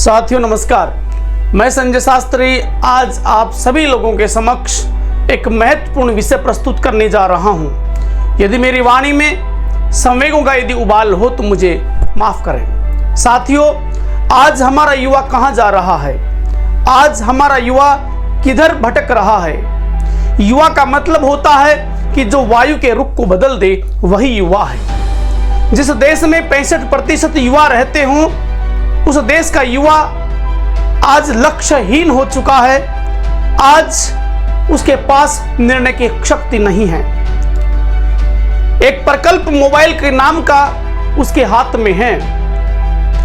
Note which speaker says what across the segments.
Speaker 1: साथियों नमस्कार, मैं संजय शास्त्री आज आप सभी लोगों के समक्ष एक महत्वपूर्ण विषय प्रस्तुत करने जा रहा हूं। यदि मेरी वाणी में संवेगों का यदि उबाल हो तो मुझे माफ करें। साथियों, आज हमारा युवा कहां जा रहा है? आज हमारा युवा किधर भटक रहा है? युवा का मतलब होता है कि जो वायु के रुख को बदल दे वही युवा है। जिस देश में 65% युवा रहते हों, उस देश का युवा आज लक्ष्यहीन हो चुका है। आज उसके पास निर्णय की शक्ति नहीं है। एक प्रकल्प मोबाइल के नाम का उसके हाथ में है।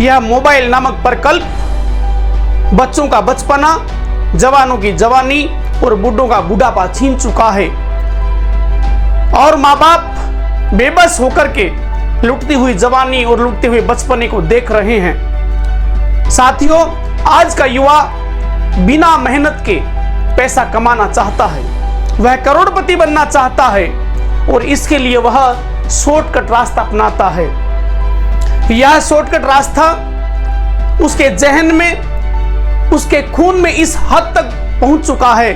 Speaker 1: यह मोबाइल नामक प्रकल्प बच्चों का बचपना, जवानों की जवानी और बूढ़ों का बुढ़ापा छीन चुका है और माँ बाप बेबस होकर के लुटती हुई जवानी और लुटते हुए बचपने को देख रहे हैं। साथियों, आज का युवा बिना मेहनत के पैसा कमाना चाहता है। वह करोड़पति बनना चाहता है और इसके लिए वह शॉर्टकट रास्ता अपनाता है। यह शॉर्टकट रास्ता उसके जहन में, उसके खून में इस हद तक पहुंच चुका है।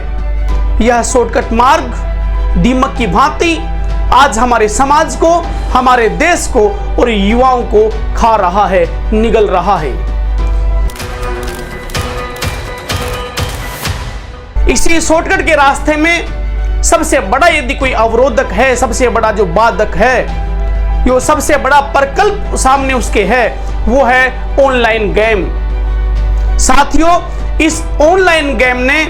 Speaker 1: यह शॉर्टकट मार्ग दीमक की भांति आज हमारे समाज को, हमारे देश को और युवाओं को खा रहा है, निगल रहा है। इसी शॉर्टकट के रास्ते में सबसे बड़ा यदि कोई अवरोधक है, सबसे बड़ा जो बाधक है, जो सबसे बड़ा प्रकल्प सामने उसके है, वो है ऑनलाइन गेम। साथियों, इस ऑनलाइन गेम ने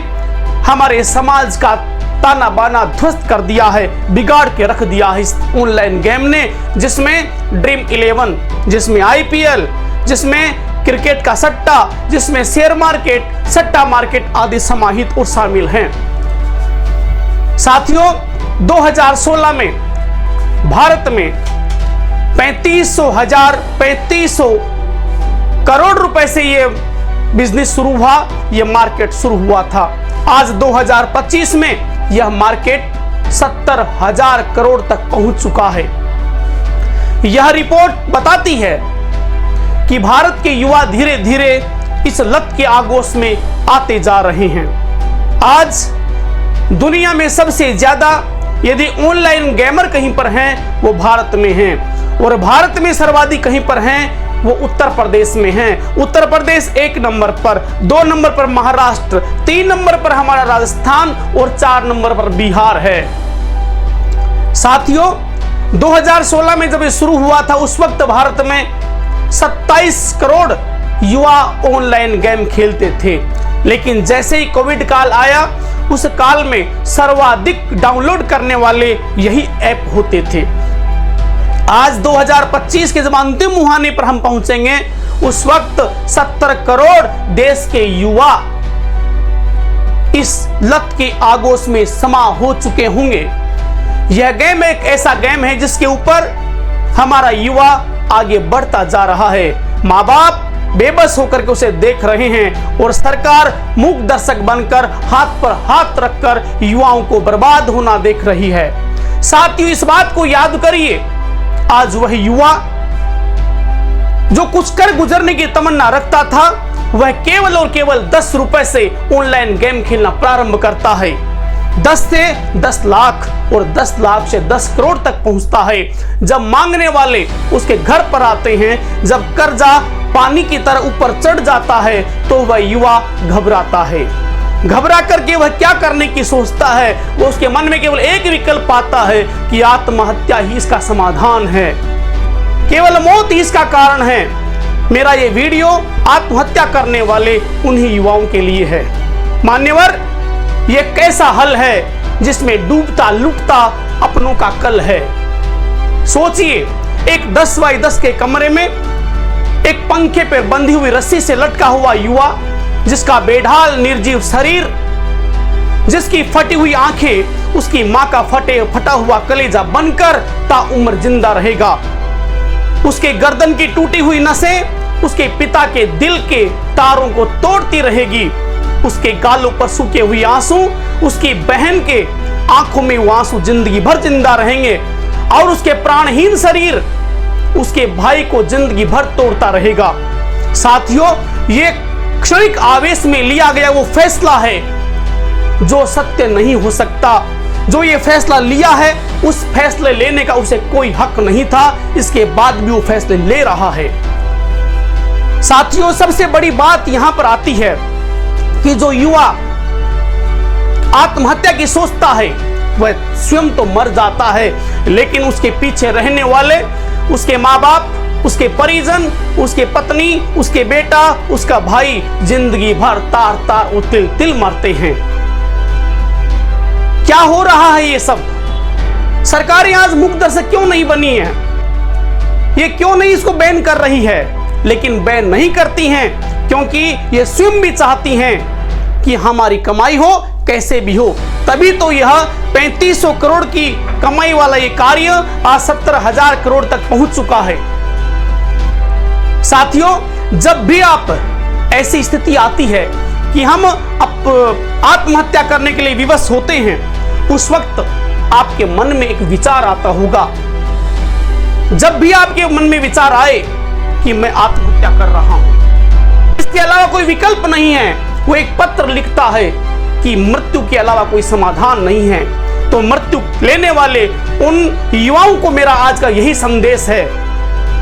Speaker 1: हमारे समाज का ताना बाना ध्वस्त कर दिया है, बिगाड़ के रख दिया है इस ऑनलाइन गेम ने, जिसमें ड्रीम 11, जिसमें IPL, जिसमें क्रिकेट का सट्टा, जिसमें शेयर मार्केट, सट्टा मार्केट आदि समाहित और शामिल हैं। साथियों, 2016 में भारत में 3500 करोड़ रुपए से यह बिजनेस शुरू हुआ, यह मार्केट शुरू हुआ था। आज 2025 में यह मार्केट 70,000 करोड़ तक पहुंच चुका है। यह रिपोर्ट बताती है कि भारत के युवा धीरे धीरे इस लत के आगोश में आते जा रहे हैं। आज दुनिया में सबसे ज्यादा यदि ऑनलाइन गेमर कहीं पर हैं, वो भारत में हैं, और भारत में सर्वाधिक कहीं पर हैं, वो उत्तर प्रदेश में हैं। उत्तर प्रदेश 1 नंबर पर, 2 नंबर पर महाराष्ट्र, 3 नंबर पर हमारा राजस्थान और 4 नंबर पर बिहार है। साथियों, 2016 में जब ये शुरू हुआ था, उस वक्त भारत में 27 करोड़ युवा ऑनलाइन गेम खेलते थे। लेकिन जैसे ही कोविड काल आया, उस काल में सर्वाधिक डाउनलोड करने वाले यही ऐप होते थे। आज 2025 के जब अंतिम मुहाने पर हम पहुंचेंगे, उस वक्त 70 करोड़ देश के युवा इस लत के आगोश में समा हो चुके होंगे। यह गेम एक ऐसा गेम है जिसके ऊपर हमारा युवा आगे बढ़ता जा रहा है। माँ बाप बेबस होकर के उसे देख रहे हैं और सरकार मूक दर्शक बनकर हाथ पर हाथ रखकर युवाओं को बर्बाद होना देख रही है। साथियों, इस बात को याद करिए, आज वह युवा जो कुछ कर गुजरने की तमन्ना रखता था, वह केवल और केवल 10 रुपए से ऑनलाइन गेम खेलना प्रारंभ करता है। 10 से 10 लाख और 10 लाख से 10 करोड़ तक पहुंचता है। जब मांगने वाले उसके घर पर आते हैं, जब कर्जा पानी की तरह ऊपर चढ़ जाता है, तो वह युवा घबराता है। घबरा करके वह क्या करने की सोचता है? वो उसके मन में केवल एक विकल्प आता है कि आत्महत्या ही इसका समाधान है, केवल मौत ही इसका कारण है। मेरा ये वीडियो आत्महत्या करने वाले उन्हीं युवाओं के लिए है। मान्यवर, ये कैसा हल है जिसमें डूबता लुटता अपनों का कल है। सोचिए, एक 10 बाई 10 के कमरे में एक पंखे पर बंधी हुई रस्सी से लटका हुआ युवा, जिसका बेढाल निर्जीव शरीर, जिसकी फटी हुई आंखें उसकी मां का फटा हुआ कलेजा बनकर ताउम्र जिंदा रहेगा। उसके गर्दन की टूटी हुई नसें उसके पिता के दिल के तारों को तोड़ती रहेगी। उसके गालों पर सूखे हुए आंसू, उसकी बहन के आंखों में वो आंसू जिंदगी भर जिंदा रहेंगे और उसके प्राणहीन शरीर उसके भाई को जिंदगी भर तोड़ता रहेगा। साथियों, ये क्षणिक आवेश में लिया गया वो फैसला है जो सत्य नहीं हो सकता। जो ये फैसला लिया है उस फैसले लेने का उसे कोई हक नहीं था, इसके बाद भी वो फैसले ले रहा है। साथियों, सबसे बड़ी बात यहां पर आती है कि जो युवा आत्महत्या की सोचता है वह स्वयं तो मर जाता है, लेकिन उसके पीछे रहने वाले, उसके माँ बाप, उसके परिजन, उसके पत्नी, उसके बेटा, उसका भाई जिंदगी भर तार तार और तिल तिल मरते हैं। क्या हो रहा है ये सब? सरकारें आज मूकदर्शक क्यों नहीं बनी है? ये क्यों नहीं इसको बैन कर रही है? लेकिन बैन नहीं करती हैं क्योंकि ये स्वयं भी चाहती हैं कि हमारी कमाई हो कैसे भी हो। तभी तो यह 3500 करोड़ की कमाई वाला ये कार्य आज 70,000 करोड़ तक पहुंच चुका है। साथियों, जब भी आप ऐसी स्थिति आती है कि हम आत्महत्या करने के लिए विवश होते हैं, उस वक्त आपके मन में एक विचार आता होगा। जब भी आपके मन में विचार आए कि मैं आत्महत्या कर रहा हूं, इसके अलावा कोई विकल्प नहीं है, वो एक पत्र लिखता है कि मृत्यु के अलावा कोई समाधान नहीं है। तो मृत्यु लेने वाले उन युवाओं को मेरा आज का यही संदेश है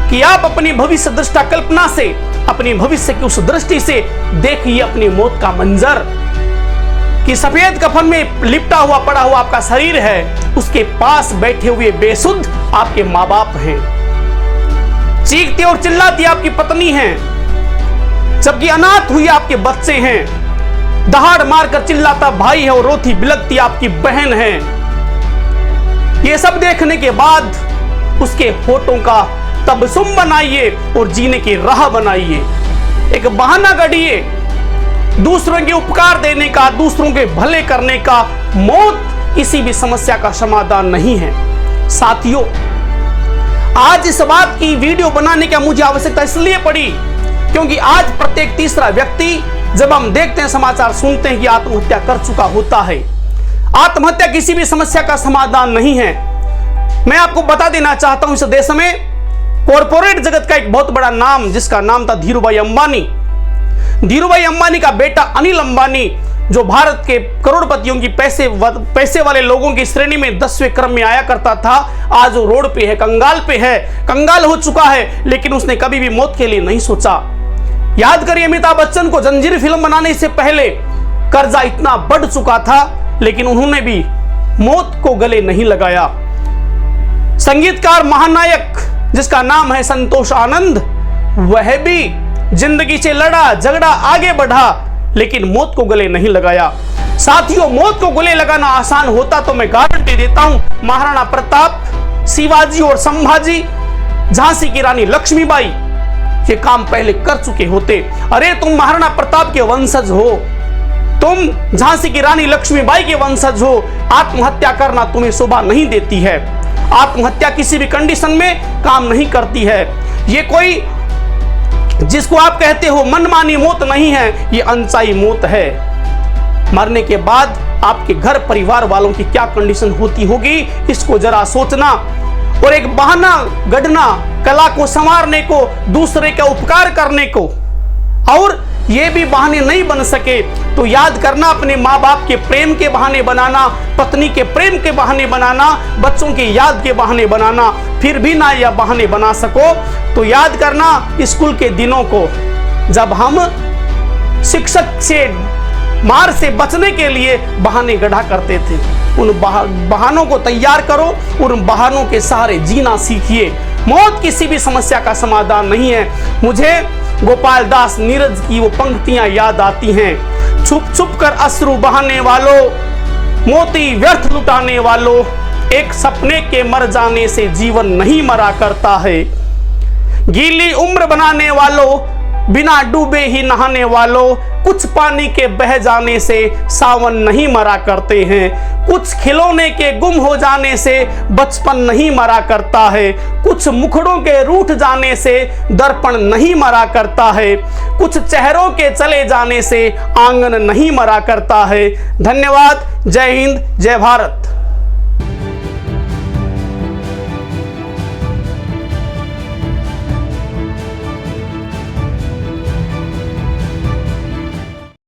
Speaker 1: कि आप अपनी भविष्य दृष्टा कल्पना से, अपनी भविष्य की उस दृष्टि से देखिए अपनी मौत का मंजर, कि सफेद कफन में लिपटा हुआ पड़ा हुआ आपका शरीर है, उसके पास बैठे हुए बेसुध आपके माँ बाप हैं, चीखती और चिल्लाती आपकी पत्नी है, जबकि अनाथ हुई आपके बच्चे हैं, दहाड़ मारकर चिल्लाता भाई है और रोती बिलखती आपकी बहन है। ये सब देखने के बाद उसके होठों का तबसुम बनाइए और जीने की राह बनाइए। एक बहाना गढ़िए दूसरों के उपकार देने का, दूसरों के भले करने का। मौत किसी भी समस्या का समाधान नहीं है। साथियों, आज इस बात की वीडियो बनाने की मुझे आवश्यकता इसलिए पड़ी क्योंकि आज प्रत्येक तीसरा व्यक्ति, जब हम देखते हैं, समाचार सुनते हैं कि आत्महत्या कर चुका होता है। आत्महत्या किसी भी समस्या का समाधान नहीं है। मैं आपको बता देना चाहता हूं, इस देश में कॉर्पोरेट जगत का एक बहुत बड़ा नाम, जिसका नाम था धीरूभाई अंबानी। धीरूभाई अंबानी का बेटा अनिल अंबानी, जो भारत के करोड़पतियों की पैसे वाले लोगों की श्रेणी में 10वें क्रम में आया करता था, आज वो रोड पे है, कंगाल हो चुका है, लेकिन उसने कभी भी मौत के लिए नहीं सोचा। याद करिए, अमिताभ बच्चन को जंजीर फिल्म बनाने से पहले कर्जा इतना बढ़ चुका था, लेकिन उन्होंने भी मौत को गले नहीं लगाया। संगीतकार महानायक जिसका नाम है संतोष आनंद, वह भी जिंदगी से लड़ा झगड़ा आगे बढ़ा, लेकिन मौत को गले नहीं लगाया। साथियों, मौत को गले लगाना आसान होता तो मैं गारंटी देता हूं महाराणा प्रताप, शिवाजी और संभाजी, झांसी की रानी लक्ष्मीबाई ये काम पहले कर चुके होते। अरे तुम महाराणा प्रताप के वंशज हो, तुम झांसी की रानी लक्ष्मीबाई के वंशज हो, आत्महत्या करना तुम्हें शोभा नहीं देती है। आत्महत्या किसी भी कंडीशन में काम नहीं करती है। ये कोई जिसको आप कहते हो मनमानी मौत नहीं है, ये अनचाही मौत है। मरने के बाद आपके घर परिवार वालों की क्या कंडीशन होती होगी, इसको जरा सोचना। और एक बहाना गढ़ना कला को संवारने को, दूसरे का उपकार करने को, और ये भी बहाने नहीं बन सके तो याद करना, अपने माँ बाप के प्रेम के बहाने बनाना, पत्नी के प्रेम के बहाने बनाना, बच्चों की याद के बहाने बनाना। फिर भी ना यह बहाने बना सको तो याद करना स्कूल के दिनों को, जब हम शिक्षक से मार से बचने के लिए बहाने गढ़ा करते थे। उन बहानों को तैयार करो, उन बहानों के सहारे जीना सीखिए। मौत किसी भी समस्या का समाधान नहीं है। मुझे गोपाल दास नीरज की वो पंक्तियां याद आती हैं, छुप छुप कर अश्रु बहाने वालों, मोती व्यर्थ लुटाने वालों, एक सपने के मर जाने से जीवन नहीं मरा करता है। गीली उम्र बनाने वालों, बिना डूबे ही नहाने वालों, कुछ पानी के बह जाने से सावन नहीं मरा करते हैं। कुछ खिलौने के गुम हो जाने से बचपन नहीं मरा करता है। कुछ मुखड़ों के रूठ जाने से दर्पण नहीं मरा करता है। कुछ चेहरों के चले जाने से आंगन नहीं मरा करता है। धन्यवाद। जय हिंद, जय भारत।